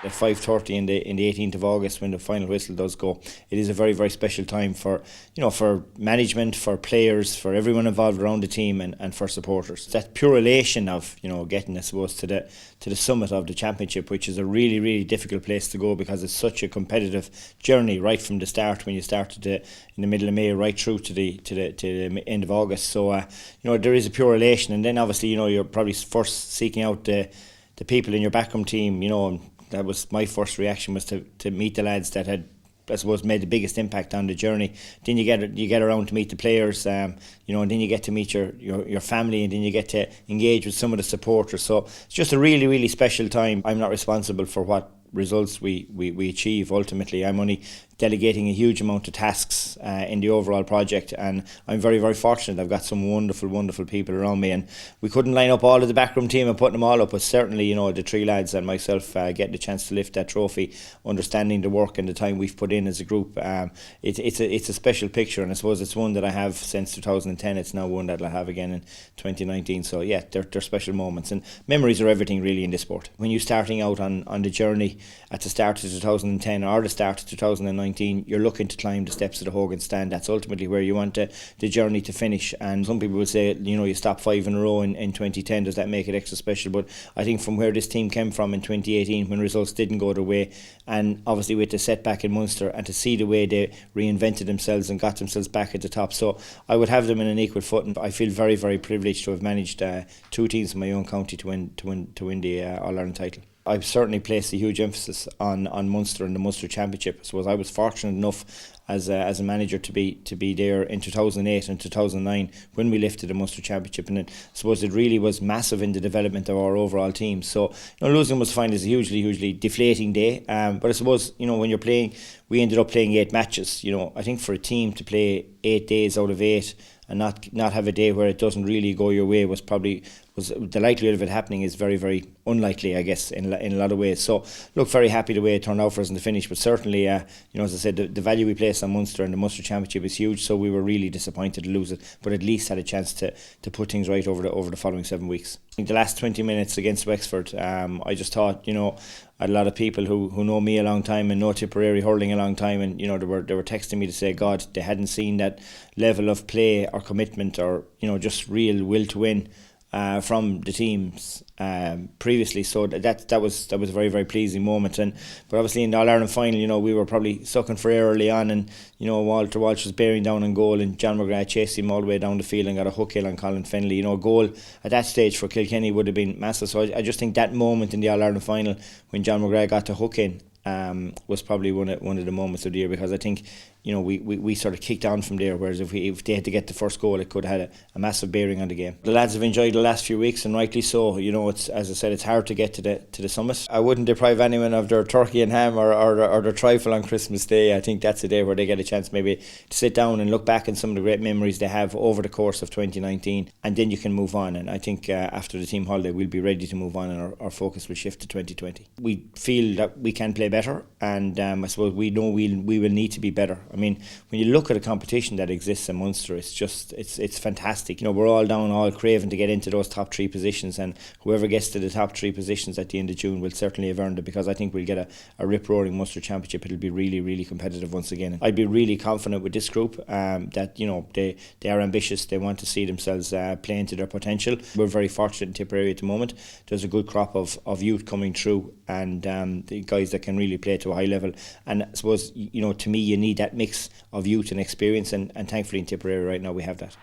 At 5:30 in the 18th of August, when the final whistle does go, it is a very, very special time for for management, for players, for everyone involved around the team, and for supporters. That pure elation of getting, I suppose, to the summit of the championship, which is a really, really difficult place to go because it's such a competitive journey right from the start, when you started in the middle of May right through to the end of August. So there is a pure elation, and then obviously you're probably first seeking out the people in your backroom team. And that was my first reaction, was to meet the lads that had, I suppose, made the biggest impact on the journey. Then you get around to meet the players, and then you get to meet your family, and then you get to engage with some of the supporters. So it's just a really, really special time. I'm not responsible for what results we achieve ultimately. I'm only delegating a huge amount of tasks in the overall project, and I'm very, very fortunate. I've got some wonderful, wonderful people around me, and we couldn't line up all of the backroom team and put them all up, but certainly the three lads and myself getting the chance to lift that trophy, understanding the work and the time we've put in as a group. It's a special picture, and I suppose it's one that I have since 2010. It's now one that I'll have again in 2019. So yeah, they're special moments, and memories are everything really in this sport. When you're starting out on the journey at the start of 2010 or the start of 2019, you're looking to climb the steps of the Hogan stand. That's ultimately where you want the journey to finish. And some people will say, you stop 5 in a row in 2010, does that make it extra special? But I think from where this team came from in 2018, when results didn't go their way, and obviously with the setback in Munster, and to see the way they reinvented themselves and got themselves back at the top, so I would have them in an equal footing. I feel very, very privileged to have managed two teams in my own county to win the All-Ireland title. I've certainly placed a huge emphasis on Munster and the Munster Championship. I suppose I was fortunate enough as a manager to be there in 2008 and 2009 when we lifted the Munster Championship, and I suppose it really was massive in the development of our overall team. So losing was fine is a hugely deflating day, but I suppose when you're playing, we ended up playing 8 matches. I think for a team to play 8 days out of 8 and not have a day where it doesn't really go your way was the likelihood of it happening is very, very unlikely, I guess, in a lot of ways. So look, very happy the way it turned out for us in the finish, but certainly as I said, the value we place on Munster and the Munster Championship is huge, so we were really disappointed to lose it, but at least had a chance to put things right over the following 7 weeks. I think the last 20 minutes against Wexford, I just thought, I had a lot of people who know me a long time and know Tipperary Hurling a long time, and they were texting me to say, God, they hadn't seen that level of play or commitment or just real will to win from the teams previously. So that was a very, very pleasing moment. But obviously in the All-Ireland final, we were probably sucking for air early on, and Walter Walsh was bearing down on goal, and John McGrath chased him all the way down the field and got a hook in on Colin Fennelly. A goal at that stage for Kilkenny would have been massive. So I just think that moment in the All-Ireland final when John McGrath got the hook in was probably one of the moments of the year, because I think we sort of kicked on from there, whereas if they had to get the first goal, it could have had a massive bearing on the game. The lads have enjoyed the last few weeks, and rightly so. It's, as I said, it's hard to get to the summit. I wouldn't deprive anyone of their turkey and ham or their trifle on Christmas Day. I think that's a day where they get a chance maybe to sit down and look back on some of the great memories they have over the course of 2019, and then you can move on. And I think after the team holiday, we'll be ready to move on, and our focus will shift to 2020. We feel that we can play better, and I suppose we know we will need to be better. I mean, when you look at a competition that exists in Munster, it's fantastic. We're all down, all craving to get into those top 3 positions, and whoever gets to the top 3 positions at the end of June will certainly have earned it, because I think we'll get a rip-roaring Munster Championship. It'll be really, really competitive once again. I'd be really confident with this group that they are ambitious. They want to see themselves playing to their potential. We're very fortunate in Tipperary at the moment. There's a good crop of youth coming through, and the guys that can really play to a high level. And I suppose to me, you need that mix of youth and experience, and thankfully in Tipperary right now we have that.